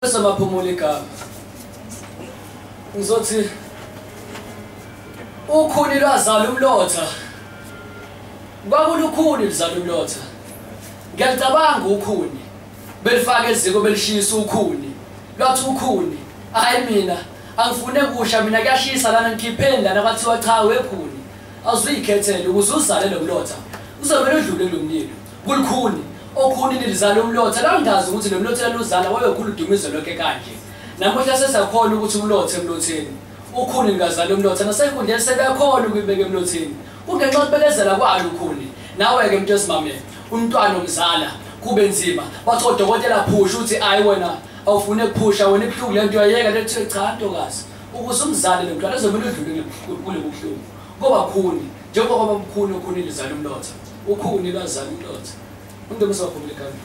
Samaphumulo igama ngizothi ukhuni lwazala umlotha kwakulukhuni lizala umlotha ngiyacabanga ukhuni belifaka eziko belishisa ukhuni lwathi ukhuni hayi mina angifune kusha mina kuyashisa lana ngikhipheni lana bathiwa cha wekhuni azuyikhethele ukuze uzale lo mlotha uzomela udlule kulomlilo kulukhuni okhuni lizala umlotha la ngazi ukuthi lo mlotha luzala wayekhulu dumizo lokho kanje namuhla sesakhona ukuthi umlotha emlotheni ukhuni ngazala umlotha nasekundeni sekakhona ukubeka emlotheni kungenxa yokubekezela kwalo ukhuni nawe ke umuntu esimamele umntwana omzala kube nzima bathi odokotela phusha uthi hayi wena awufune ukuphusha wena ibuhlungu lento uyayeka lethi cha ntokazi ukuze umzali lo mntwana ezomela udlule kule buhlungu ngoba khuni njengoba ukhuni lizala umlotha ukhuni lwazala umlotha umuntu esebaphumile igama